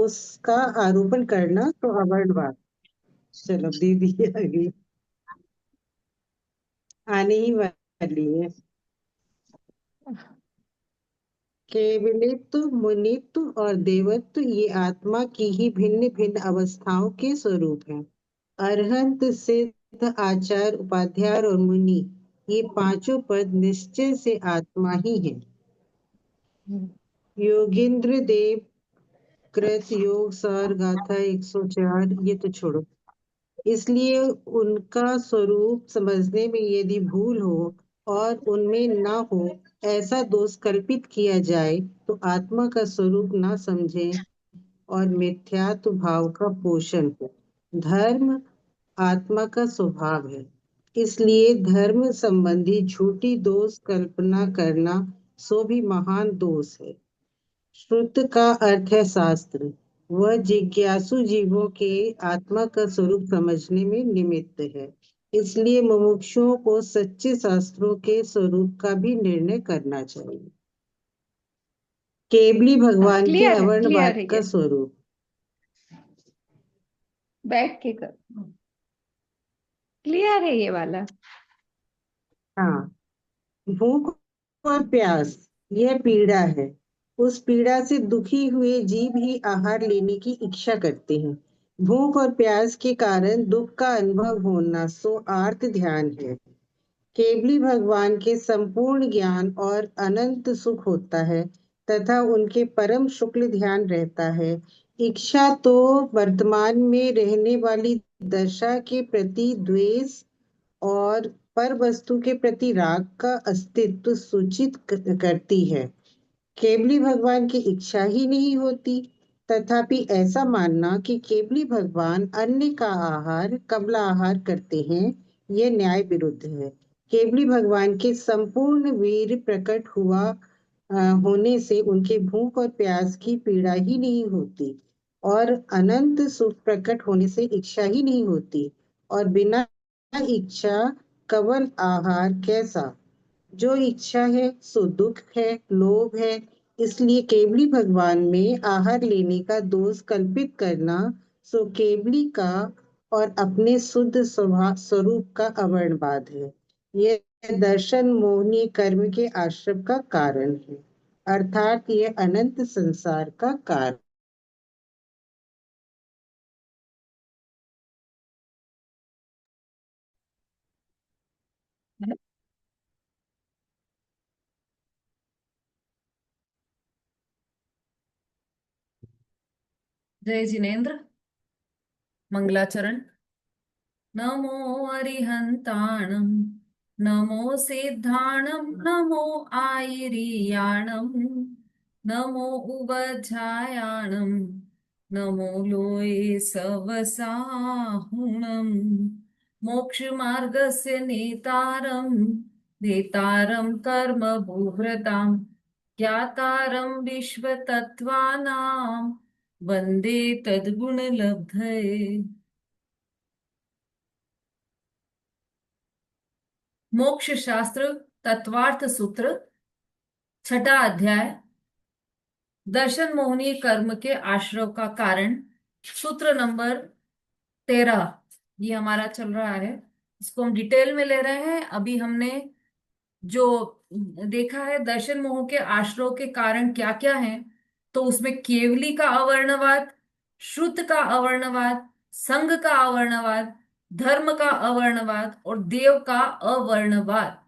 दोष का आरोपण करना तो अवर्णवाद। चलो दीदी आगे आने ही वाली है। केवलित्व, मुनित्व और देवत्व ये आत्मा की ही भिन्न भिन्न अवस्थाओं के स्वरूप हैं। अरहंत, सिद्ध, आचार्य, उपाध्याय और मुनि ये पांचों पद निश्चय से आत्मा ही है। योगेंद्र देव कृत योग सार गाथा 104 ये तो छोड़ो। इसलिए उनका स्वरूप समझने में यदि भूल हो और उनमें न हो ऐसा दोष कल्पित किया जाए तो आत्मा का स्वरूप न समझे और मिथ्यात्व भाव का पोषण हो। धर्म आत्मा का स्वभाव है, इसलिए धर्म संबंधी झूठी दोष कल्पना करना सो भी महान दोष है। श्रुत का अर्थ है शास्त्र। वह जिज्ञासु जीवों के आत्मा का स्वरूप समझने में निमित्त है। इसलिए मुमुक्षुओं को सच्चे शास्त्रों के स्वरूप का भी निर्णय करना चाहिए। केवली भगवान के क्लियर अवर्णवाद है का ये, स्वरूप। बैठ के कर, क्लियर है ये वाला। हाँ, भूख और प्यास यह पीड़ा है। उस पीड़ा से दुखी हुए जीव ही आहार लेने की इच्छा करते हैं। भूख और प्यास के कारण दुख का अनुभव होना सो आर्त ध्यान है। केवली भगवान के संपूर्ण ज्ञान और अनंत सुख होता है तथा उनके परम शुक्ल ध्यान रहता है। इच्छा तो वर्तमान में रहने वाली दशा के प्रति द्वेष और पर वस्तु के प्रति राग का अस्तित्व सूचित करती है। केवली भगवान की इच्छा ही नहीं होती। तथापि ऐसा मानना कि केवली भगवान अन्य का आहार कमला आहार करते हैं, यह न्याय विरुद्ध है। केवली भगवान के संपूर्ण वीर प्रकट हुआ होने से उनके भूख और प्यास की पीड़ा ही नहीं होती और अनंत सुख प्रकट होने से इच्छा ही नहीं होती। और बिना इच्छा कवन आहार कैसा। जो इच्छा है सो दुख है, लोभ है। इसलिए केवली भगवान में आहार लेने का दोष कल्पित करना सो केवली का और अपने शुद्ध स्वभाव स्वरूप का अवर्णवाद है। यह दर्शन मोहनीय कर्म के आश्रम का कारण है, अर्थात यह अनंत संसार का कारण। जय जिनेन्द्र, मंगलाचरण। नमो अरिहंताणं, नमो सिद्धाणं, नमो आयिरीयाणं, नमो उवध्यायाणं, नमो लोये सवसाहुणं, मोक्षमार्गस्य नेतारं, नेतारं कर्मभूभृतां, ज्ञातारं विश्वतत्त्वानां, वन्दे तद्गुणलब्धये। मोक्ष शास्त्र तत्वार्थ सूत्र, छठा अध्याय, दर्शन मोहनी कर्म के आश्रव का कारण, सूत्र नंबर 13। ये हमारा चल रहा है, इसको हम डिटेल में ले रहे हैं। अभी हमने जो देखा है दर्शन मोह के आश्रव के कारण क्या क्या हैं, तो उसमें केवली का अवर्णवाद, श्रुत का अवर्णवाद, संघ का अवर्णवाद, धर्म का अवर्णवाद और देव का अवर्णवाद।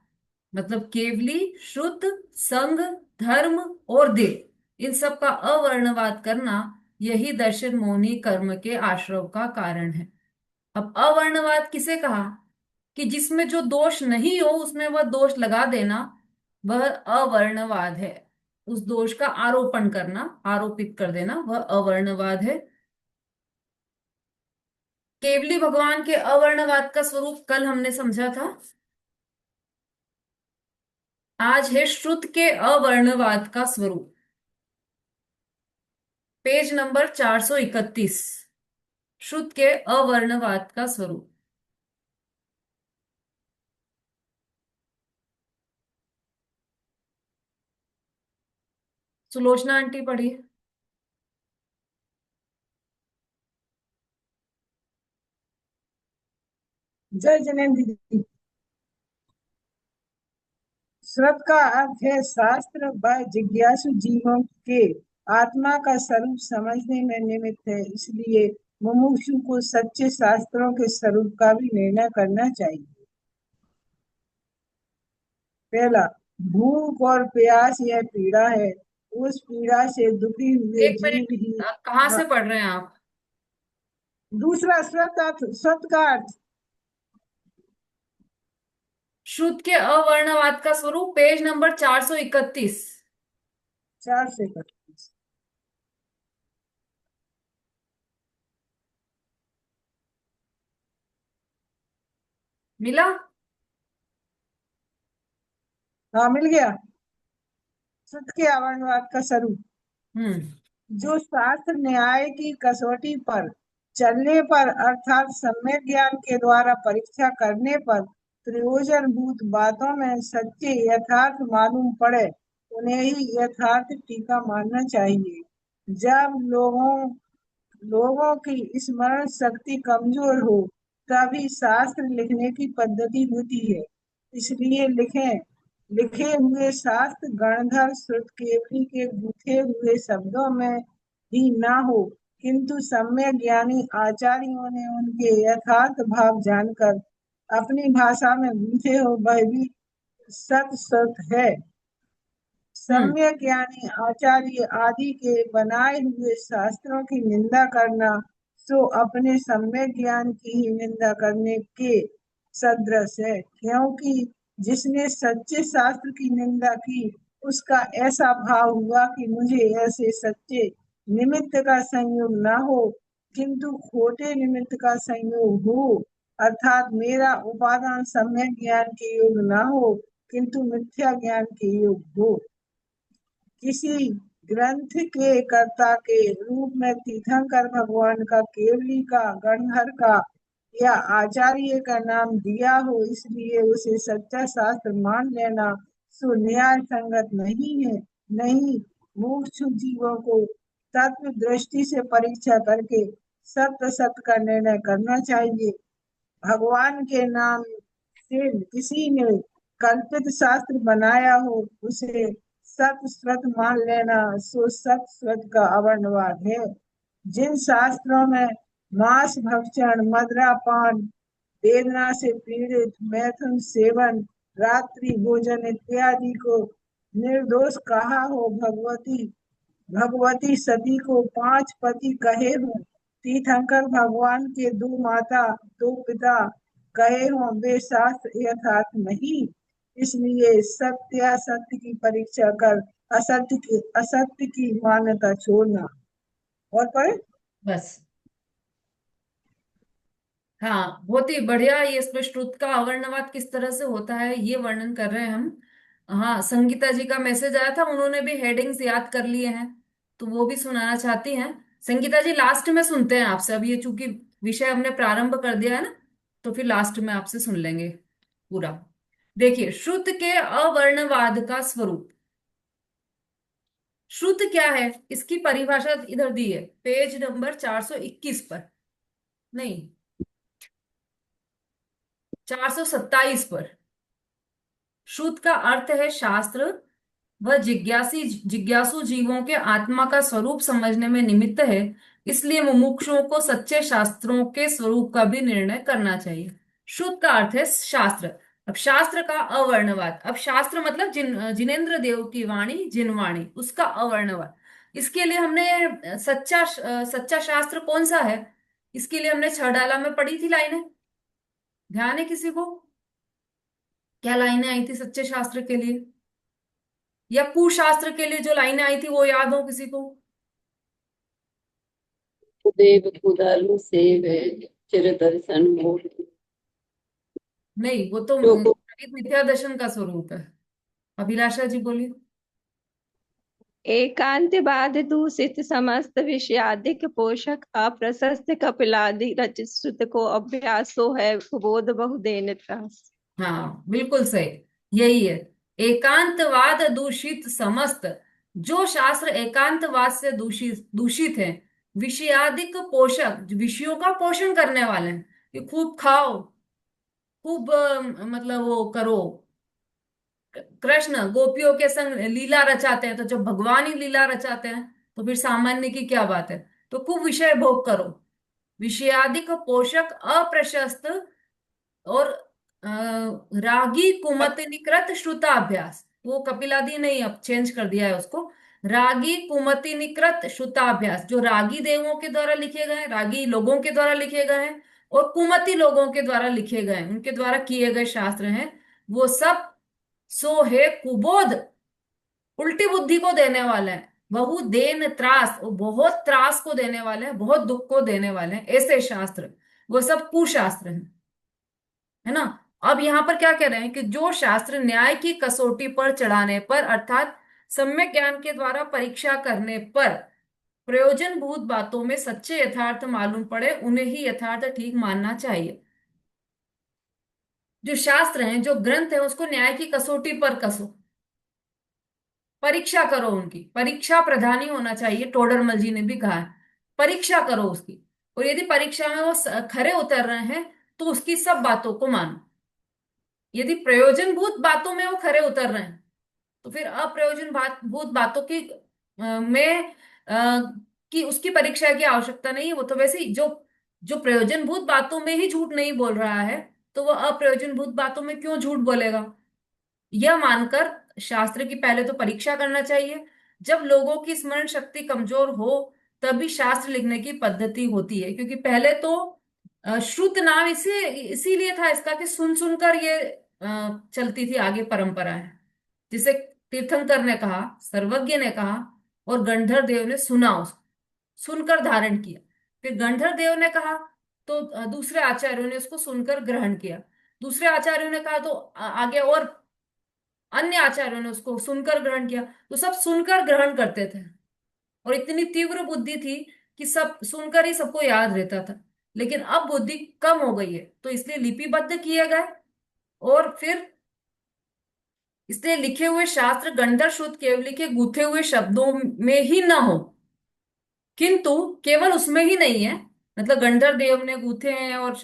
मतलब केवली, श्रुत, संघ, धर्म और देव, इन सब का अवर्णवाद करना यही दर्शन मोहनी कर्म के आश्रव का कारण है। अब अवर्णवाद किसे कहा? कि जिसमें जो दोष नहीं हो उसमें वह दोष लगा देना, वह अवर्णवाद है। उस दोष का आरोपण करना, आरोपित कर देना, वह अवर्णवाद है। केवली भगवान के अवर्णवाद का स्वरूप कल हमने समझा था। आज है श्रुत के अवर्णवाद का स्वरूप। पेज नंबर 431, श्रुत के अवर्णवाद का स्वरूप। सुलोचना आंटी पढ़िए। जय जिनेन्द्र जी। श्रुत का अर्थ है शास्त्र व जिज्ञासु जीवों के आत्मा का स्वरूप समझने में निमित्त है, इसलिए मुमुक्षु को सच्चे शास्त्रों के स्वरूप का भी निर्णय करना चाहिए। पहला, भूख और प्यास यह पीड़ा है, उस पीड़ा से दुखी हुए एक जीव मिनट, ही। कहाँ हाँ, से पढ़ रहे हैं आप? दूसरा श्रुत का अर्थ। शुद्ध के अवर्णवाद का स्वरूप, पेज नंबर 431। 4 से 31। मिला? हाँ, मिल गया। श्रुत के अवर्णवाद का स्वरूप। हम्म। जो शास्त्र न्याय की कसौटी पर चलने पर अर्थात सम्यक ज्ञान के द्वारा परीक्षा करने पर प्रयोजनभूत बातों में सच्चे यथार्थ मालूम पड़े, उन्हें ही यथार्थ टीका मानना चाहिए। जब लोगों की स्मरण शक्ति कमजोर हो तभी शास्त्र लिखने की पद्धति होती है, इसलिए लिखे हुए शास्त्र गणधर श्रुत केवली के गूथे हुए शब्दों में ही ना हो, किंतु सम्यक ज्ञानी आचार्यों ने उनके यथार्थ भाव जानकर अपनी भाषा में गूथे हो, वह भी सत सत है। हम्म। सम्यक ज्ञानी आचार्य आदि के बनाए हुए शास्त्रों की निंदा करना सो अपने सम्यक ज्ञान की ही निंदा करने के सदृश है, क्योंकि जिसने सच्चे शास्त्र की निंदा की उसका ऐसा भाव हुआ कि मुझे ऐसे सच्चे निमित्त का संयोग न हो किंतु खोटे निमित्त का संयोग हो, अर्थात मेरा उपादान सम्यक ज्ञान के योग न हो किंतु मिथ्या ज्ञान के योग हो। किसी ग्रंथ के कर्ता के रूप में तीर्थंकर भगवान का, केवली का, गणधर का या आचार्य का नाम दिया हो, इसलिए उसे सच्चा शास्त्र मान लेना सो न्याय संगत नहीं है। नहीं, मुमुक्षु जीवों को तत्व दृष्टि से परीक्षा करके सत्य सत्य का निर्णय करना चाहिए। भगवान के नाम से किसी ने कल्पित शास्त्र बनाया हो, उसे सत श्रुत मान लेना सो सत श्रुत का अवर्णवाद है। जिन शास्त्रों में मांस भक्षण, मदिरापान, वेदना से पीड़ित, मैथुन सेवन, रात्रि भोजन इत्यादि को निर्दोष कहा हो, भगवती सती को 5 पति कहे हों, तीर्थंकर भगवान के 2 माता 2 पिता कहे हों, वे शास्त्र यथार्थ नहीं। इसलिए सत्यासत्य की परीक्षा कर असत्य की मान्यता छोड़ना। और पढ़े। बस। हाँ, बहुत ही बढ़िया। ये इसमें श्रुत का अवर्णवाद किस तरह से होता है ये वर्णन कर रहे हैं हम। हाँ, संगीता जी का मैसेज आया था, उन्होंने भी हेडिंग्स याद कर लिए हैं, तो वो भी सुनाना चाहती हैं। संगीता जी, लास्ट में सुनते हैं आपसे। अब ये चूंकि विषय हमने प्रारंभ कर दिया है ना, तो फिर लास्ट में आपसे सुन लेंगे पूरा। देखिए, श्रुत के अवर्णवाद का स्वरूप। श्रुत क्या है, इसकी परिभाषा इधर दी है, पेज नंबर 421 पर, नहीं, 427 पर। श्रुत का अर्थ है शास्त्र व जिज्ञासु जीवों के आत्मा का स्वरूप समझने में निमित्त है, इसलिए मुमुक्षुओं को सच्चे शास्त्रों के स्वरूप का भी निर्णय करना चाहिए। श्रुत का अर्थ है शास्त्र। अब शास्त्र का अवर्णवाद। अब शास्त्र मतलब जिनेन्द्र देव की वाणी, जिनवाणी, उसका अवर्णवाद। इसके लिए हमने सच्चा शास्त्र कौन सा है, इसके लिए हमने छह डाला में पढ़ी थी लाइनें। ध्यान है किसी को? क्या लाइनें आई थी सच्चे शास्त्र के लिए, या कुशास्त्र के लिए जो लाइनें आई थी वो याद हो किसी को? देव कुदालु सेव है, चिर दर्शन मोर। नहीं, वो तो जो को मिथ्या दर्शन का स्वरूप है। अभिलाषा जी बोलिए। एकांतवाद दूषित समस्त विषयादिक पोषक अप्रशस्त कपिलादि रचित श्रुत को अभ्यासो है बोध बहुदेन त्रास। हाँ, बिल्कुल सही, यही है। एकांतवाद दूषित समस्त, जो शास्त्र एकांतवाद से दूषित दूषित है, विषयादिक पोषक, विषयों का पोषण करने वाले हैं, कि खूब खाओ, खूब मतलब वो करो, कृष्ण गोपियों के संग लीला रचाते हैं, तो जब भगवान ही लीला रचाते हैं तो फिर सामान्य की क्या बात है। तो खूब विषय भोग करो, विषयादिक पोषक अप्रशस्त और रागी कुमति निकृत श्रुताभ्यास, वो कपिलादि नहीं, अब चेंज कर दिया है उसको। रागी कुमति निकृत श्रुताभ्यास, जो रागी देवों के द्वारा लिखे गए हैं, रागी लोगों के द्वारा लिखे गए हैं, और कुमति लोगों के द्वारा लिखे गए हैं, उनके द्वारा किए गए शास्त्र हैं, वो सब सो है कुबोध, उल्टी बुद्धि को देने वाले हैं, बहु देन त्रास, वो बहुत त्रास को देने वाले हैं, बहुत दुख को देने वाले हैं, ऐसे शास्त्र वो सब कुशास्त्र हैं, है ना। अब यहां पर क्या कह रहे हैं कि जो शास्त्र न्याय की कसौटी पर चढ़ाने पर, अर्थात सम्यक ज्ञान के द्वारा परीक्षा करने पर प्रयोजनभूत बातों में सच्चे यथार्थ मालूम पड़े, उन्हें ही यथार्थ ठीक मानना चाहिए। जो शास्त्र हैं, जो ग्रंथ है, उसको न्याय की कसौटी पर कसो, परीक्षा करो, उनकी परीक्षा प्रधानी होना चाहिए, टोडरमल जी ने भी कहा है, परीक्षा करो उसकी। और यदि परीक्षा में वो खरे उतर रहे हैं तो उसकी सब बातों को मानो। यदि प्रयोजनभूत बातों में वो खरे उतर रहे हैं तो फिर अप्रयोजन भूत बातों की में की उसकी परीक्षा की आवश्यकता नहीं है। वो तो वैसे ही जो जो प्रयोजनभूत बातों में ही झूठ नहीं बोल रहा है, तो वह अप्रयोजनभूत बातों में क्यों झूठ बोलेगा, यह मानकर शास्त्र की पहले तो परीक्षा करना चाहिए। जब लोगों की स्मरण शक्ति कमजोर हो तभी शास्त्र लिखने की पद्धति होती है, क्योंकि पहले तो श्रुत नाम इसीलिए था इसका कि सुन सुनकर ये चलती थी आगे परंपराएं, जिसे तीर्थंकर ने कहा, सर्वज्ञ ने कहा, और गंधर देव ने सुना, उसको सुनकर धारण किया। फिर गंधर देव ने कहा तो दूसरे आचार्यों ने उसको सुनकर ग्रहण किया, दूसरे आचार्यों ने कहा तो आगे और अन्य आचार्यों ने उसको सुनकर ग्रहण किया। तो सब सुनकर ग्रहण करते थे, और इतनी तीव्र बुद्धि थी कि सब सुनकर ही सबको याद रहता था। लेकिन अब बुद्धि कम हो गई है, तो इसलिए लिपिबद्ध किए गए, और फिर इसलिए लिखे हुए शास्त्र गंधर शुद्ध केवली के गूंथे हुए शब्दों में ही न हो, किंतु केवल उसमें ही नहीं है, मतलब गंधर देव ने गूंथे हैं और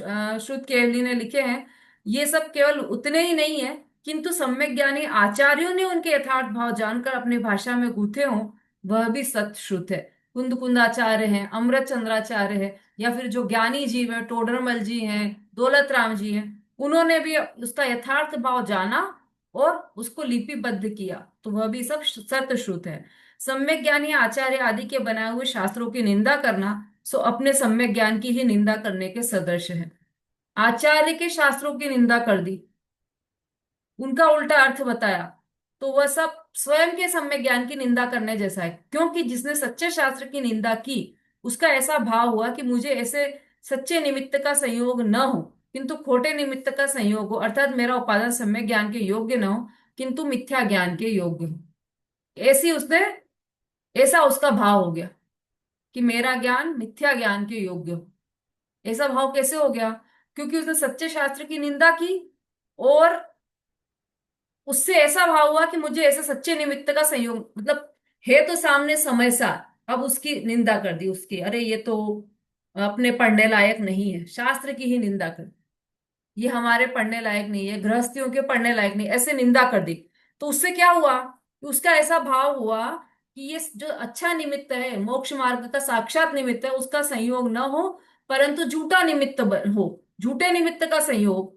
श्रुत केवली ने लिखे हैं, ये सब केवल उतने ही नहीं है, किंतु सम्यक ज्ञानी आचार्यों ने उनके यथार्थ भाव जानकर अपनी भाषा में गूंथे हों, वह भी सत श्रुत है। कुंद कुंदाचार्य हैं, अमृत चंद्राचार्य है, या फिर जो ज्ञानी जीव है, टोडरमल जी हैं, दौलत राम जी हैं, उन्होंने भी उसका यथार्थ भाव जाना और उसको लिपिबद्ध किया, तो वह भी सब सत श्रुत है। सम्यक ज्ञानी आचार्य आदि के बनाए हुए शास्त्रों की निंदा करना सो अपने सम्यक ज्ञान की ही निंदा करने के सदृश है। आचार्य के शास्त्रों की निंदा कर दी, उनका उल्टा अर्थ बताया, तो वह सब स्वयं के सम्यक ज्ञान की निंदा करने जैसा है, क्योंकि जिसने सच्चे शास्त्र की निंदा की उसका ऐसा भाव हुआ कि मुझे ऐसे सच्चे निमित्त का संयोग न हो किंतु खोटे निमित्त का संयोग हो, अर्थात मेरा उपादान सम्यक ज्ञान के योग्य न हो किंतु मिथ्या ज्ञान के योग्य हो, ऐसी उसने ऐसा उसका भाव हो गया कि मेरा ज्ञान मिथ्या ज्ञान के योग्य हो। ऐसा भाव कैसे हो गया, क्योंकि उसने सच्चे शास्त्र की निंदा की, और उससे ऐसा भाव हुआ कि मुझे ऐसा सच्चे निमित्त का संयोग, मतलब है तो सामने समय सा, अब उसकी निंदा कर दी उसकी, अरे ये तो अपने पढ़ने लायक नहीं है, शास्त्र की ही निंदा कर, ये हमारे पढ़ने लायक नहीं है, गृहस्थियों के पढ़ने लायक नहीं, ऐसे निंदा कर दी। तो उससे क्या हुआ कि उसका ऐसा भाव हुआ कि ये जो अच्छा निमित्त है, मोक्ष मार्ग का साक्षात निमित्त है, उसका संयोग न हो, परंतु झूठा निमित्त हो, झूठे निमित्त का संयोग,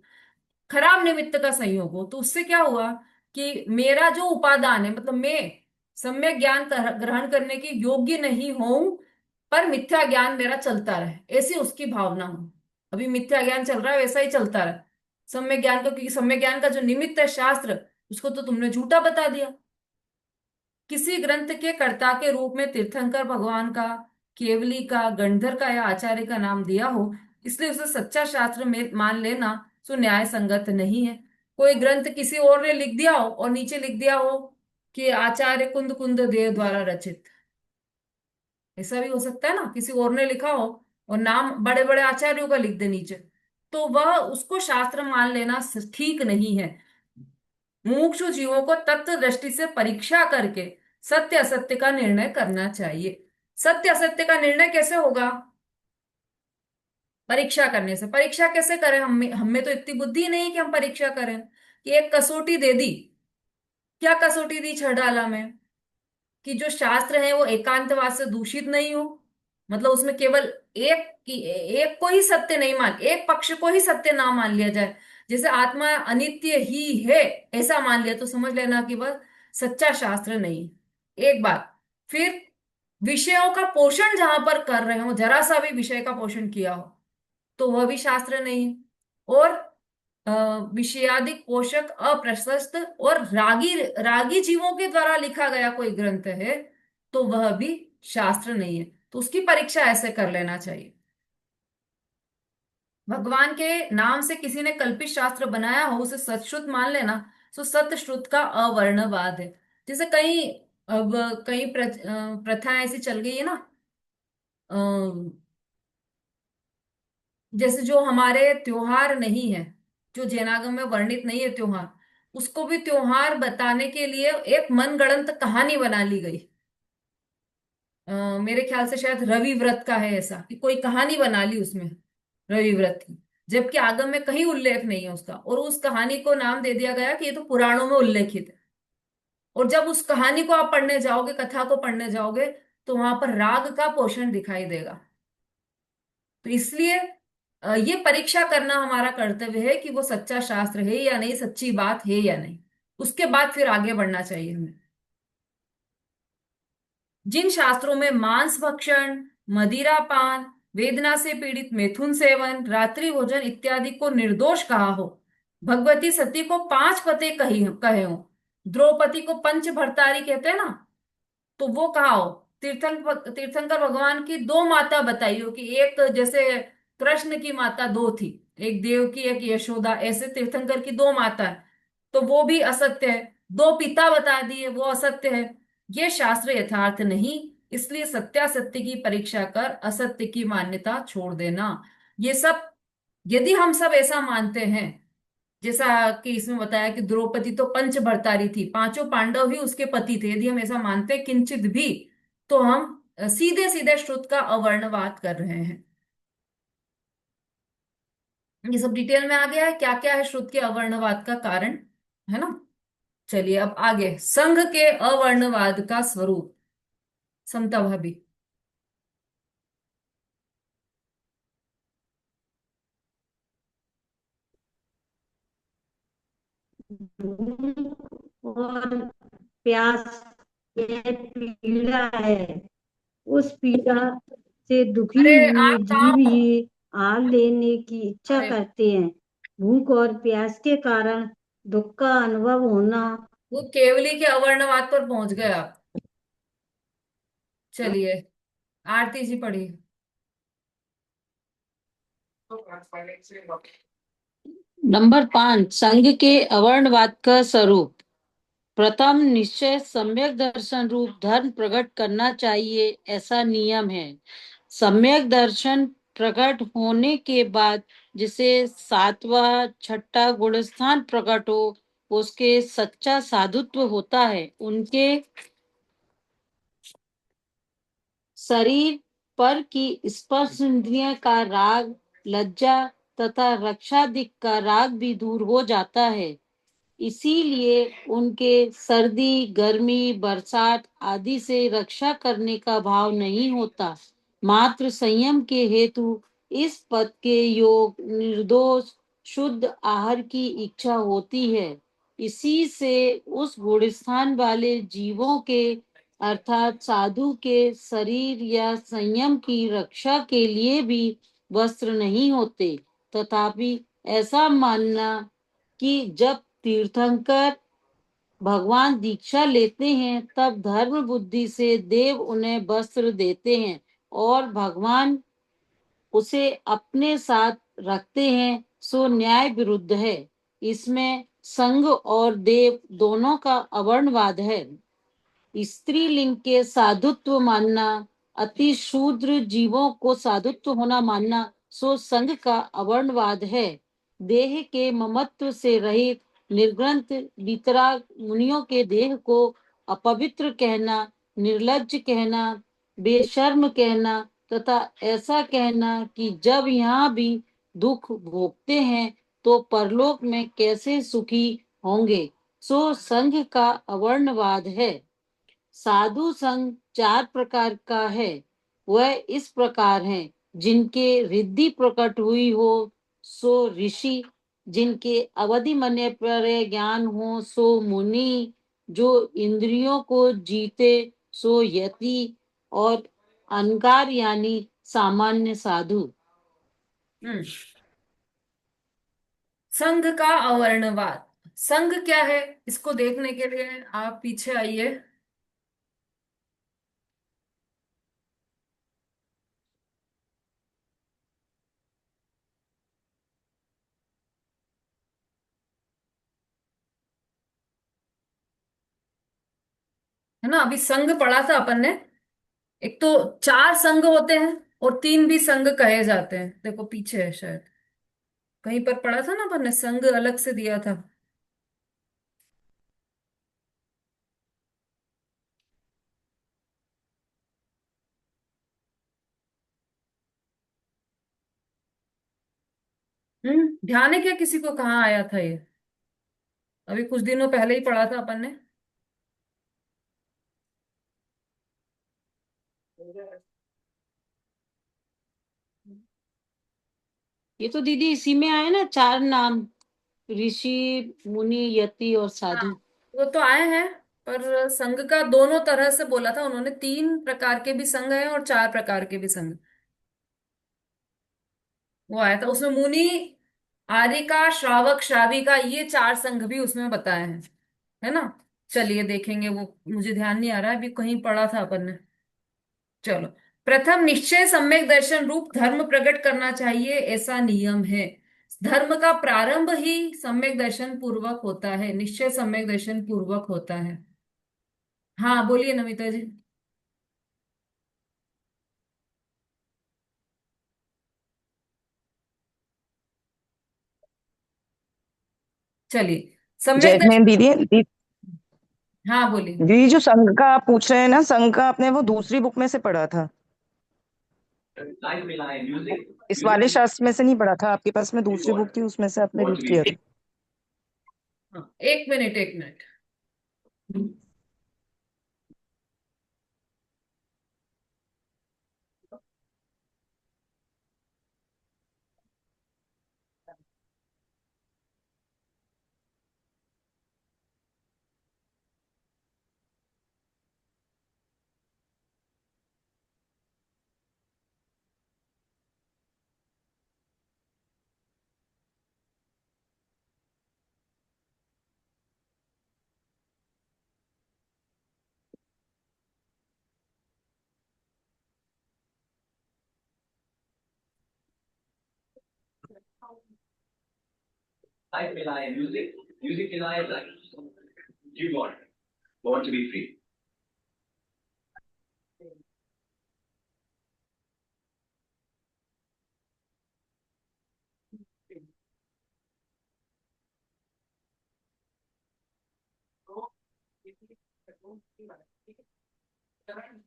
खराब निमित्त का संयोग हो। तो उससे क्या हुआ कि मेरा जो उपादान है, मतलब मैं सम्यक ज्ञान ग्रहण करने के योग्य नहीं हूं, पर मिथ्या ज्ञान मेरा चलता रहे, ऐसी उसकी भावना हो। अभी मिथ्या ज्ञान चल रहा है, वैसा ही चलता रहे सम्यक ज्ञान का, क्योंकि सम्यक ज्ञान का जो निमित्त है शास्त्र, उसको तो तुमने झूठा बता दिया। किसी ग्रंथ के कर्ता के रूप में तीर्थंकर भगवान का, केवली का, गंधर का या आचार्य का नाम दिया हो, इसलिए उसे सच्चा शास्त्र में मान लेना सो न्याय संगत नहीं है। कोई ग्रंथ किसी और ने लिख दिया हो और नीचे लिख दिया हो कि आचार्य कुंद कुंद देव द्वारा रचित, ऐसा भी हो सकता है ना, किसी और ने लिखा हो और नाम बड़े बड़े आचार्यों का लिख दे नीचे, तो वह उसको शास्त्र मान लेना ठीक नहीं है। मुमुक्षु जीवों को तत्व दृष्टि से परीक्षा करके सत्य असत्य का निर्णय करना चाहिए। सत्य असत्य का निर्णय कैसे होगा, परीक्षा करने से। परीक्षा कैसे करें? हमें तो इतनी बुद्धि नहीं कि हम परीक्षा करें। कि एक कसौटी दे दी। क्या कसौटी दी छड़ाला में? कि जो शास्त्र है वो एकांतवाद से दूषित नहीं हो। मतलब उसमें केवल एक को ही सत्य नहीं मान, एक पक्ष को ही सत्य ना मान लिया जाए। जैसे आत्मा अनित्य ही है ऐसा मान लिया तो समझ लेना कि वह सच्चा शास्त्र नहीं है। एक बात। फिर विषयों का पोषण जहां पर कर रहे हो, जरा सा भी विषय का पोषण किया हो तो वह भी शास्त्र नहीं है। और अ, विषयादिक पोषक अप्रशस्त और रागी रागी जीवों के द्वारा लिखा गया कोई ग्रंथ है तो वह भी शास्त्र नहीं है। तो उसकी परीक्षा ऐसे कर लेना चाहिए। भगवान के नाम से किसी ने कल्पित शास्त्र बनाया हो उसे सतश्रुत मान लेना। तो सतश्रुत का अवर्णवाद है। जैसे कई अब कई प्रथाएं ऐसी चल गई है ना। अ, जैसे जो हमारे त्योहार नहीं है, जो जैनागम में वर्णित नहीं है त्योहार, उसको भी त्योहार बताने के लिए एक मनगढ़ंत कहानी बना ली गई। मेरे ख्याल से शायद रवि व्रत का है ऐसा कि कोई कहानी बना ली उसमें रवि व्रत की। जबकि आगम में कहीं उल्लेख नहीं है उसका, और उस कहानी को नाम दे दिया गया कि ये तो पुराणों में उल्लेखित है। और जब उस कहानी को आप पढ़ने जाओगे, कथा को पढ़ने जाओगे, तो वहां पर राग का पोषण दिखाई देगा। तो इसलिए ये परीक्षा करना हमारा कर्तव्य है कि वो सच्चा शास्त्र है या नहीं, सच्ची बात है या नहीं। उसके बाद फिर आगे बढ़ना चाहिए हमें। जिन शास्त्रों में मांस भक्षण, मदिरा पान, वेदना से पीड़ित मैथुन सेवन, रात्रि भोजन इत्यादि को निर्दोष कहा हो, भगवती सती को 5 पते कहे हो, द्रौपदी को पंच भर्तारी कहते हैं ना, तो वो कहा हो, तीर्थंकर भगवान की 2 माता बताई हो कि एक जैसे कृष्ण की माता 2 थी, एक देवकी एक यशोदा, ऐसे तीर्थंकर की 2 माता है तो वो भी असत्य है। 2 पिता बता दिए वो असत्य है। ये शास्त्र यथार्थ नहीं। इसलिए सत्यासत्य की परीक्षा कर असत्य की मान्यता छोड़ देना। ये सब यदि हम सब ऐसा मानते हैं, जैसा कि इसमें बताया कि द्रौपदी तो पंच भर्तारी थी, 5 पांडव ही उसके पति थे, यदि हम ऐसा मानते हैं किंचित भी, तो हम सीधे सीधे श्रुत का अवर्णवाद कर रहे हैं। ये सब डिटेल में आ गया है क्या क्या है श्रुत के अवर्णवाद का कारण, है ना। चलिए अब आगे, संघ के अवर्णवाद का स्वरूप। समता भाभी। भूख और प्यास यह पीड़ा है। उस पीड़ा से दुखी अरे हुए आप कहाँ जीव हो? ही आहार लेने की इच्छा अरे करते हैं। भूख और प्यास के कारण दुख का अनुभव होना। वो केवली के अवर्णवाद पर पहुंच गए आप। चलिए आरती जी पढ़िए। नंबर 5, संघ के अवर्णवाद का स्वरूप। प्रथम निश्चय सम्यक दर्शन रूप धर्म प्रकट करना चाहिए, ऐसा नियम है। सम्यक दर्शन प्रकट होने के बाद जिसे 7वां 6ठा गुणस्थान प्रकट हो, उसके सच्चा साधुत्व होता है। उनके शरीर पर की स्पर्श इंद्रिय का राग, लज्जा तथा रक्षादिक का राग भी दूर हो जाता है। इसीलिए उनके सर्दी, गर्मी, बरसात आदि से रक्षा करने का भाव नहीं होता। मात्र संयम के हेतु इस पद के योग निर्दोष शुद्ध आहार की इच्छा होती है। इसी से उस गुणस्थान वाले जीवों के अर्थात साधु के शरीर या संयम की रक्षा के लिए भी वस्त्र नहीं होते। तथापि ऐसा मानना कि जब तीर्थंकर भगवान दीक्षा लेते हैं तब धर्म बुद्धि से देव उन्हें वस्त्र देते हैं और भगवान उसे अपने साथ रखते हैं, सो न्याय विरुद्ध है। इसमें संघ और देव दोनों का अवर्णवाद है। स्त्रीलिंग के साधुत्व मानना, अति शूद्र जीवों को साधुत्व होना मानना, सो संघ का अवर्णवाद है। देह के ममत्व से रहित निर्ग्रंथ वितराग मुनियों के देह को अपवित्र कहना, निर्लज्ज कहना, बेशर्म कहना तथा ऐसा कहना कि जब यहाँ भी दुख भोगते हैं तो परलोक में कैसे सुखी होंगे, सो संघ का अवर्णवाद है। साधु संघ 4 प्रकार का है। वह इस प्रकार है: जिनके रिद्धि प्रकट हुई हो सो ऋषि, जिनके अवधि मन्य पर ज्ञान हो सो मुनि, जो इंद्रियों को जीते सो यति, और अनकार यानी सामान्य साधु। संघ का अवर्णवाद। संघ क्या है, इसको देखने के लिए आप पीछे आइए। है ना, अभी संघ पढ़ा था अपन ने। एक तो 4 संघ होते हैं और 3 भी संघ कहे जाते हैं। देखो पीछे है शायद, कहीं पर पढ़ा था ना अपन ने, संघ अलग से दिया था। ध्यान है क्या किसी को, कहाँ आया था ये? अभी कुछ दिनों पहले ही पढ़ा था अपन ने। ये तो दीदी इसी में आए ना 4 नाम, ऋषि, मुनि, यति और हाँ, साधु। वो तो आए हैं, पर संघ का दोनों तरह से बोला था उन्होंने। 3 प्रकार के भी संघ हैं और 4 प्रकार के भी संघ, वो आया था उसमें। मुनि, आर्यिका, श्रावक, श्राविका, ये 4 संघ भी उसमें बताए हैं, है ना। चलिए देखेंगे, वो मुझे ध्यान नहीं आ रहा है, अभी कहीं पढ़ा था अपन ने। चलो, प्रथम निश्चय सम्यक दर्शन रूप धर्म प्रकट करना चाहिए, ऐसा नियम है। धर्म का प्रारंभ ही सम्यक दर्शन पूर्वक होता है, निश्चय सम्यक दर्शन पूर्वक होता है। हाँ बोलिए नमिता जी। चलिए, सम्यक जैस्मिन दर्शन। हाँ बोलिए। दीदी जो संघ का आप पूछ रहे हैं ना, संघ का आपने वो दूसरी बुक में से पढ़ा था, इस वाले शास्त्र में से नहीं पढ़ा था। आपके पास में दूसरी बुक थी, उसमें से आपने रीड किया था। हाँ, एक मिनट एक मिनट।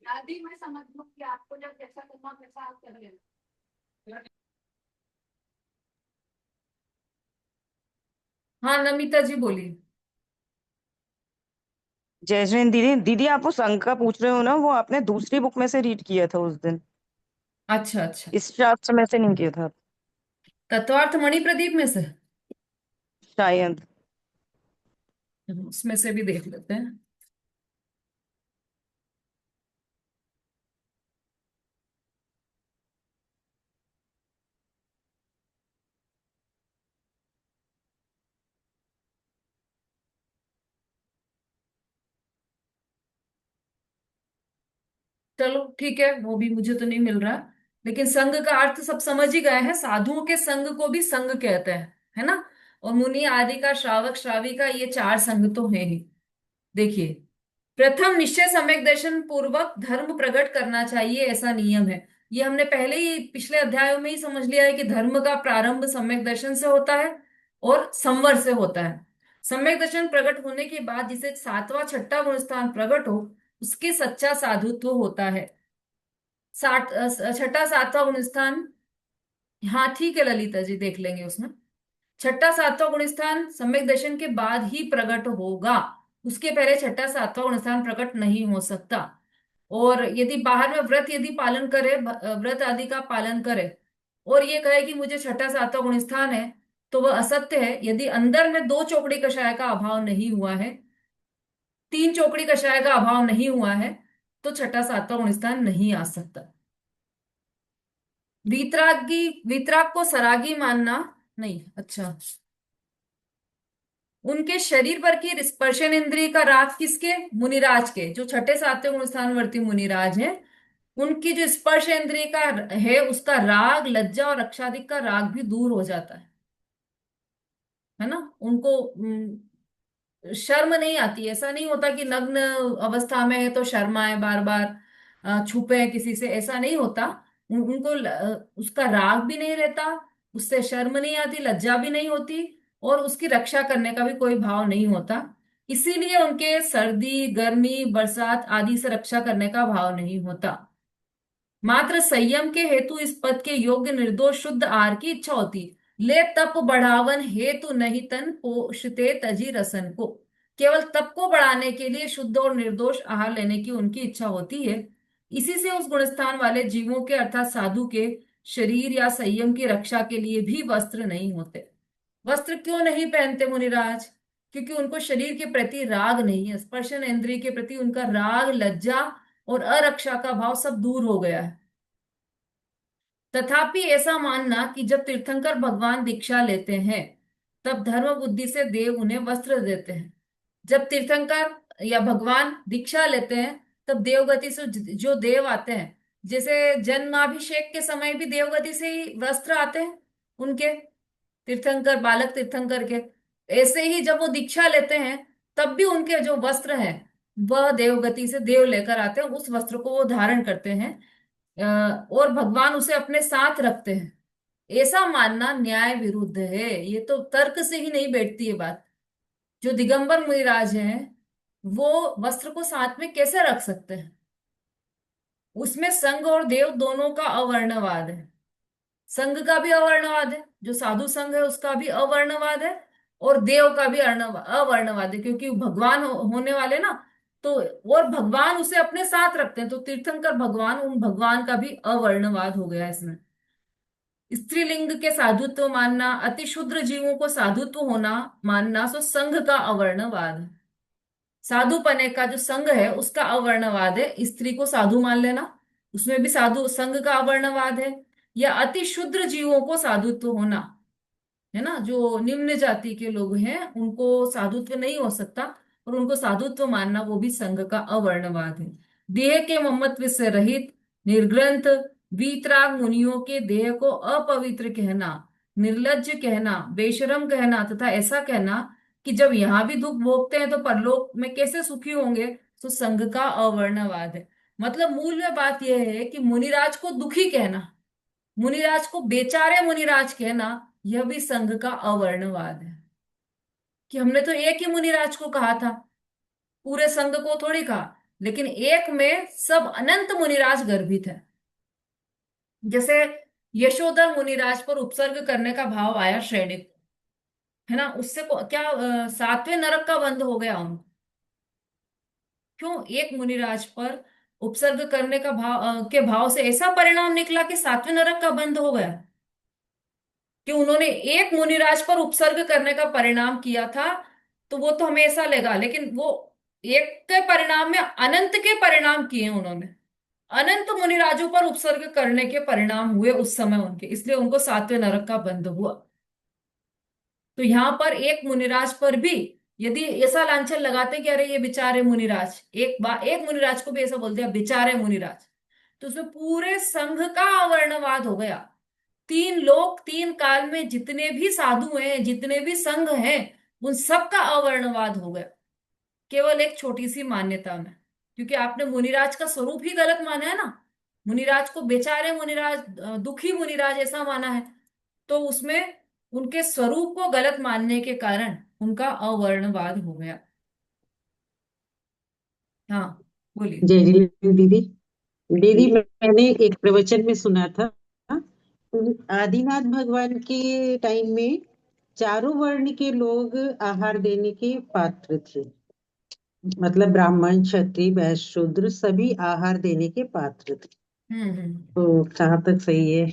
दादी मैं समझ लूं कि आपको जब जैसा करना वैसा आप कर लेना। हाँ नमिता जी बोलिए। जैस्मिन दीदी दीदी आप वो संघ का पूछ रहे हो ना, वो आपने दूसरी बुक में से रीड किया था उस दिन, अच्छा अच्छा। इस शास्त्र में से नहीं किया था तत्वार्थ मणि प्रदीप में से, शायद। उसमें से भी देख लेते हैं। चलो ठीक है, वो भी मुझे तो नहीं मिल रहा, लेकिन संघ का अर्थ सब समझ ही गए हैं। साधुओं के संघ को भी संघ कहते हैं, है ना। और मुनि आदि का, श्रावक श्राविका, ये 4 संघ तो है ही। देखिए, प्रथम निश्चय सम्यक दर्शन पूर्वक धर्म प्रकट करना चाहिए, ऐसा नियम है। ये हमने पहले ही पिछले अध्यायों में ही समझ लिया है कि धर्म का प्रारंभ सम्यक दर्शन से होता है और संवर से होता है। सम्यक दर्शन प्रकट होने के बाद जिसे 7वां 6ठा गुण स्थान प्रकट हो, उसके सच्चा साधुत्व होता है। छठा सातवां गुण स्थान, हाँ ठीक है ललिता जी, देख लेंगे उसमें। छठा सातवां गुण स्थान सम्यक दर्शन के बाद ही प्रकट होगा, उसके पहले छठा सातवां गुण स्थान प्रकट नहीं हो सकता। और यदि बाहर में व्रत यदि पालन करे, व्रत आदि का पालन करे, और ये कहे कि मुझे छठा सातवां गुण स्थान है, तो वह असत्य है। यदि अंदर में 2 चौकड़ी कषाय का अभाव नहीं हुआ है, 3 चौकड़ी कषाय का अभाव नहीं हुआ है, तो छठा सातवां गुण स्थान नहीं आ सकता। वीतराग को सरागी मानना नहीं। अच्छा, उनके शरीर पर की स्पर्शन इंद्रिय का राग किसके? मुनिराज के, जो छठे सातवें गुण स्थानवर्ती मुनिराज हैं, उनकी जो स्पर्श इंद्रिय का है उसका राग, लज्जा और रक्षाधिक का राग भी दूर हो जाता है ना। उनको शर्म नहीं आती, ऐसा नहीं होता कि नग्न अवस्था में है तो शर्म आए, बार बार छुपे हैं किसी से, ऐसा नहीं होता। उनको उसका राग भी नहीं रहता, उससे शर्म नहीं आती, लज्जा भी नहीं होती, और उसकी रक्षा करने का भी कोई भाव नहीं होता। इसीलिए उनके सर्दी, गर्मी, बरसात आदि से रक्षा करने का भाव नहीं होता। मात्र संयम के हेतु इस पद के योग्य निर्दोष शुद्ध आहार की इच्छा होती। ले तप बढ़ावन हेतु नहीं तन पोषते तजी रसन को। केवल तप को बढ़ाने के लिए शुद्ध और निर्दोष आहार लेने की उनकी इच्छा होती है। इसी से उस गुणस्थान वाले जीवों के अर्थात साधु के शरीर या संयम की रक्षा के लिए भी वस्त्र नहीं होते। वस्त्र क्यों नहीं पहनते मुनिराज? क्योंकि उनको शरीर के प्रति राग नहीं है, स्पर्शन इंद्रिय के प्रति उनका राग, लज्जा और अरक्षा का भाव सब दूर हो गया है। तथापि ऐसा मानना कि जब तीर्थंकर भगवान दीक्षा लेते हैं तब धर्म बुद्धि से देव उन्हें वस्त्र देते हैं। जब तीर्थंकर या भगवान दीक्षा लेते हैं तब देवगति से जो देव आते हैं, जैसे जन्माभिषेक के समय भी देवगति से ही वस्त्र आते हैं उनके, तीर्थंकर, बालक तीर्थंकर के, ऐसे ही जब वो दीक्षा लेते हैं तब भी उनके जो वस्त्र हैं वह देवगति से देव लेकर आते हैं, उस वस्त्र को वो धारण करते हैं, और भगवान उसे अपने साथ रखते हैं। ऐसा मानना न्याय विरुद्ध है, ये तो तर्क से ही नहीं बैठती है बात। जो दिगंबर मुनिराज हैं वो वस्त्र को साथ में कैसे रख सकते हैं? उसमें संघ और देव दोनों का अवर्णवाद है। संघ का भी अवर्णवाद है, जो साधु संघ है उसका भी अवर्णवाद है, और देव का भी अवर्णवाद है, क्योंकि भगवान होने वाले ना, तो और भगवान उसे अपने साथ रखते हैं, तो तीर्थंकर भगवान, उन भगवान का भी अवर्णवाद हो गया इसमें। स्त्रीलिंग के साधुत्व मानना, अति क्षुद्र जीवों को साधुत्व होना मानना, सो संघ का अवर्णवाद है। साधुपने का जो संघ है उसका अवर्णवाद है। स्त्री को साधु मान लेना, उसमें भी साधु संघ का अवर्णवाद है। या अति क्षुद्र जीवों को साधुत्व होना, है ना, जो निम्न जाति के लोग हैं उनको साधुत्व नहीं हो सकता, और उनको साधुत्व मानना वो भी संघ का अवर्णवाद है। देह के ममत्व से रहित, निर्ग्रंथ, वीतराग मुनियों के देह को अपवित्र कहना, निर्लज्ज कहना, बेशरम कहना तथा ऐसा कहना कि जब यहाँ भी दुख भोगते हैं तो परलोक में कैसे सुखी होंगे, तो संघ का अवर्णवाद है। मतलब मूल में बात यह है कि मुनिराज को दुखी कहना, मुनिराज को बेचारे मुनिराज कहना, यह भी संघ का अवर्णवाद है। कि हमने तो एक ही मुनिराज को कहा था, पूरे संघ को थोड़ी कहा, लेकिन एक में सब अनंत मुनिराज गर्भित है। जैसे यशोधर मुनिराज पर उपसर्ग करने का भाव आया श्रेणिक, है ना, उससे क्या 7वें नरक का बंध हो गया उनको? क्यों? एक मुनिराज पर उपसर्ग करने का के भाव से ऐसा परिणाम निकला कि 7वें नरक का बंध हो गया, कि उन्होंने एक मुनिराज पर उपसर्ग करने का परिणाम किया था, तो वो तो हमेशा लेगा, लेकिन वो एक के परिणाम में अनंत के परिणाम किए उन्होंने, अनंत मुनिराजों पर उपसर्ग करने के परिणाम हुए उस समय उनके, इसलिए उनको 7वें नरक का बंध हुआ। तो यहाँ पर एक मुनिराज पर भी यदि ऐसा लांछन लगाते कि अरे ये बेचारे मुनिराज, एक मुनिराज को भी ऐसा बोल दिया बेचारे मुनिराज, तो उसमें पूरे संघ का अवर्णवाद हो गया। 3 लोक 3 काल में जितने भी साधु हैं, जितने भी संघ हैं, उन सब का अवर्णवाद हो गया, केवल एक छोटी सी मान्यता में। क्योंकि आपने मुनिराज का स्वरूप ही गलत माना है ना, मुनिराज को बेचारे मुनिराज, दुखी मुनिराज ऐसा माना है, तो उसमें उनके स्वरूप को गलत मानने के कारण उनका अवर्णवाद हो गया। हाँ, बोलिए। जय जिनेन्द्र दीदी। दीदी मैंने एक प्रवचन में सुना था, आदिनाथ भगवान के टाइम में चारों वर्ण के लोग आहार देने के पात्र थे। मतलब ब्राह्मण, क्षत्रिय, वैश्य, शूद्र सभी आहार देने के पात्र थे। हम्म। तो कहाँ तक सही है?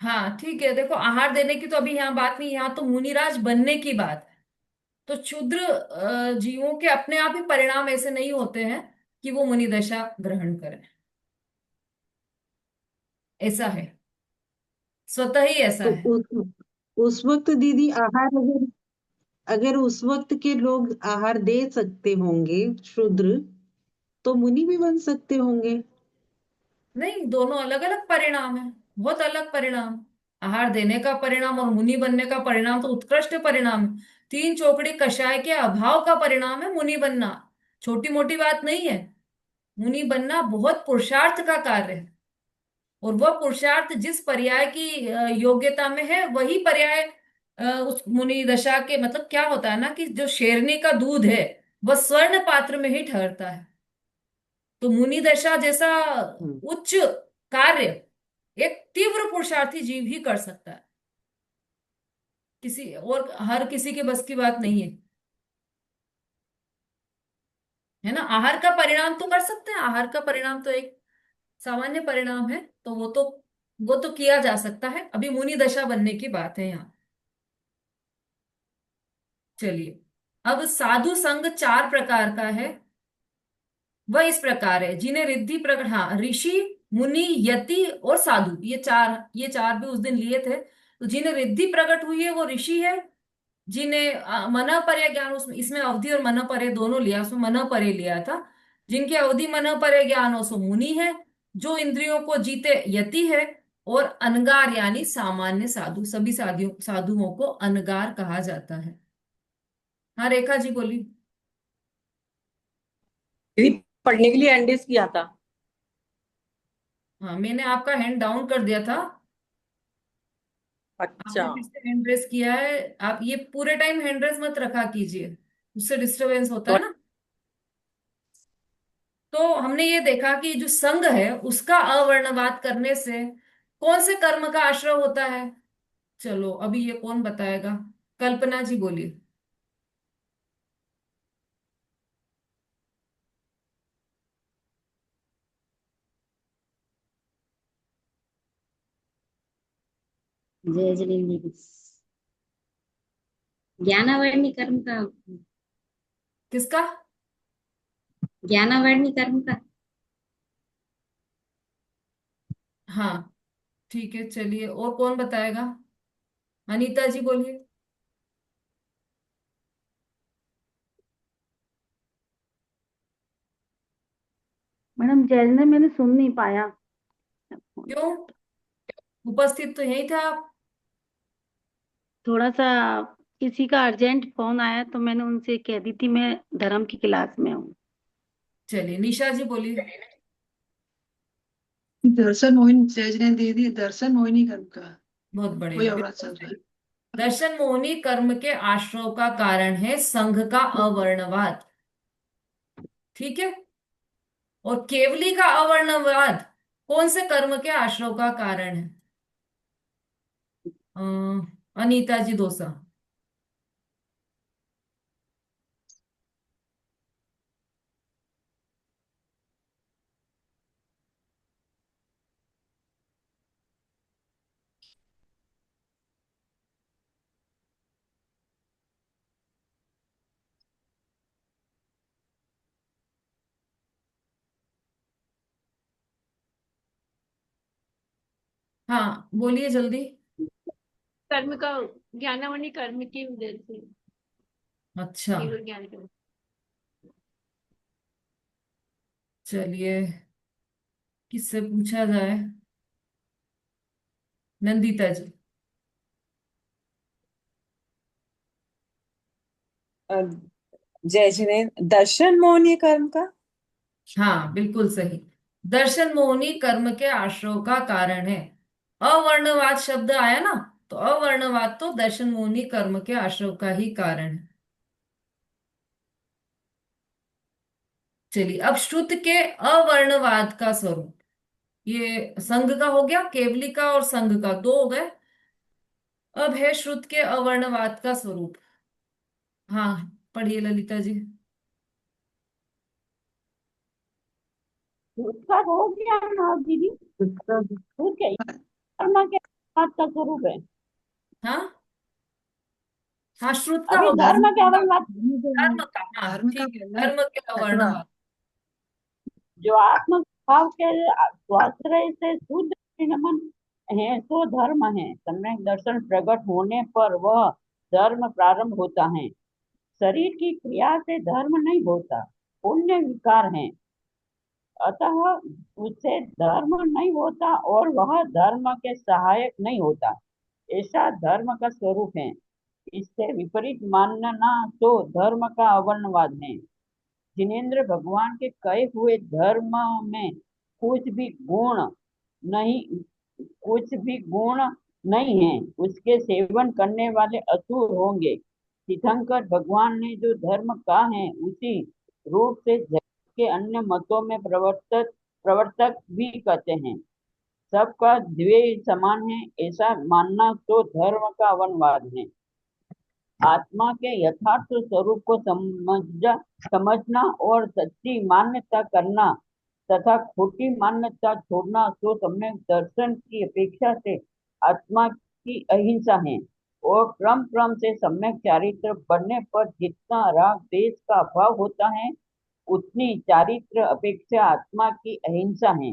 हाँ ठीक है, देखो आहार देने की तो अभी यहाँ बात नहीं, यहाँ तो मुनिराज बनने की बात है। तो क्षुद्र जीवों के अपने आप ही परिणाम ऐसे नहीं होते हैं कि वो मुनि दशा ग्रहण करें, ऐसा है, स्वतः ही ऐसा तो है। उस वक्त दीदी आहार, अगर अगर उस वक्त के लोग आहार दे सकते होंगे शूद्र, तो मुनि भी बन सकते होंगे। नहीं, दोनों अलग अलग परिणाम है, बहुत अलग परिणाम। आहार देने का परिणाम और मुनि बनने का परिणाम तो उत्कृष्ट परिणाम है। तीन चौकड़ी कषाय के अभाव का परिणाम है मुनि बनना, छोटी मोटी बात नहीं है। मुनि बनना बहुत पुरुषार्थ का कार्य है, और वह पुरुषार्थ जिस पर्याय की योग्यता में है वही पर्याय उस मुनि दशा के, मतलब क्या होता है ना कि जो शेरनी का दूध है वह स्वर्ण पात्र में ही ठहरता है। तो मुनि दशा जैसा हम्म। उच्च कार्य एक तीव्र पुरुषार्थी जीव ही कर सकता है, किसी और हर किसी के बस की बात नहीं है, है ना। आहार का परिणाम तो कर सकते हैं, आहार का परिणाम तो एक सामान्य परिणाम है, तो वो तो किया जा सकता है। अभी मुनि दशा बनने की बात है यहाँ। चलिए, अब साधु संघ चार प्रकार का है। वह इस प्रकार है, जिन्हें रिद्धि प्रकट, हाँ, ऋषि, मुनि, यति और साधु, ये चार भी उस दिन लिए थे। तो जिन्हें रिद्धि प्रकट हुई है वो ऋषि है। जिन्हें मना परे ज्ञान, उसमें इसमें अवधि और मना परे दोनों लिया, उसमें मना परे लिया था। जिनकी अवधि मना परे ज्ञान हो सो मुनि है। जो इंद्रियों को जीते यति है। और अनगार यानी सामान्य साधु, सभी साधुओं को अनगार कहा जाता है। हाँ रेखा जी बोली। दीदी पढ़ने के लिए एंडेस किया था। हाँ, मैंने आपका हैंड डाउन कर दिया था, अच्छा। आपने फिर से हैंड रेस किया है। आप ये पूरे टाइम हैंड रेस मत रखा कीजिए, उससे डिस्टरबेंस होता है तो ना। तो हमने ये देखा कि जो संघ है उसका अवर्णवाद करने से कौन से कर्म का आश्रय होता है। चलो अभी ये कौन बताएगा, कल्पना जी बोलिए। जय जलेंद्र की। ज्ञानावरणी कर्म का। किसका? ज्ञानावरणी कर्म का। हाँ ठीक है, चलिए और कौन बताएगा। अनीता जी बोलिए। मैडम जय, मैंने सुन नहीं पाया। क्यों, उपस्थित तो यही था आप। थोड़ा सा किसी का अर्जेंट फोन आया तो मैंने उनसे कह दी थी मैं धर्म की क्लास में हूँ। चलिए निशा जी बोलिए। दर्शन मोहिनी जज ने दे दी, दर्शन मोहिनी कर्म का। बहुत वही बढ़िया, होगा बिल्कुल चल सही। रहा दर्शन मोहनी कर्म के आश्रव का कारण है संघ का अवर्णवाद, ठीक है। और केवली का अवर्णवाद कौन से कर्म के आश्रव का कारण है? अनीता जी दोसा। हाँ बोलिए जल्दी। कर्म का, ज्ञानावनी कर्म की वजह से, अच्छा केवल ज्ञान कर्म। चलिए, किससे पूछा जाए। नंदिता जी। अ, जय जिनेन्द्र दर्शन मोहनीय कर्म का। हाँ बिल्कुल सही। दर्शन मोहनी कर्म के आश्रव का कारण है। अवर्णवाद शब्द आया ना, तो अवर्णवाद तो दर्शन मोहनी कर्म के आश्रव का ही कारण है। चलिए, अब श्रुत के अवर्णवाद का स्वरूप। ये संघ का हो गया, केवली का और संघ का, दो हो गए। अब है श्रुत के अवर्णवाद का स्वरूप। हाँ, पढ़िए ललिता जी। उसका हो गया ना दीदी, उसका खुद के कर्म के बात का स्वरूप है। हाँ हाँ, श्रुत का अभी हो गया। धर्म के अवर्णवाद, धर्म का, हाँ ठीक है, धर्म के अवर्णवाद। जो आत्म भाव के स्वाश्रय से शुद्ध परिणमन है तो धर्म है। सम्यक दर्शन प्रकट होने पर वह धर्म प्रारंभ होता है। शरीर की क्रिया से धर्म नहीं होता, पुण्य विकार है, अतः उससे धर्म नहीं होता और वह धर्म के सहायक नहीं होता। ऐसा धर्म का स्वरूप है। इससे विपरीत मानना तो धर्म का अवर्णवाद है। जिनेन्द्र भगवान के कहे हुए धर्म में कुछ भी गुण नहीं कुछ भी गुण नहीं है, उसके सेवन करने वाले असुर होंगे। तीर्थंकर भगवान ने जो धर्म कहा है उसी रूप से जगत के अन्य मतों में प्रवर्तक भी कहते हैं। सबका ध्येय समान है, ऐसा मानना तो धर्म का अवनवाद है। आत्मा के यथार्थ स्वरूप को समझना और सच्ची मान्यता करना तथा खोटी मान्यता छोड़ना तो सम्यक दर्शन की अपेक्षा से आत्मा की अहिंसा है। और क्रम क्रम से सम्यक चारित्र बनने पर जितना राग द्वेष का अभाव होता है, उतनी चारित्र अपेक्षा आत्मा की अहिंसा है।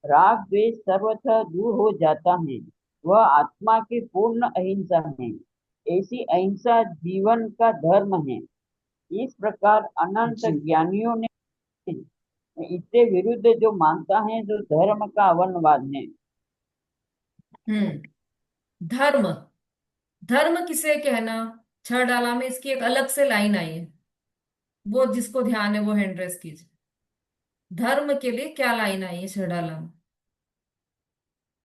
राग द्वेष सर्वथा दूर हो जाता है, वह आत्मा की पूर्ण अहिंसा है। ऐसी अहिंसा जीवन का धर्म है। इस प्रकार अनंत जी ज्ञानियों ने इससे विरुद्ध जो मानता है जो धर्म का अवर्णवाद है। धर्म, धर्म किसे कहना, छह डाला में इसकी एक अलग से लाइन आई है, वो जिसको ध्यान है वो हैंड रेस कीजिए। धर्म के लिए क्या लाइन आई है छह डाला में?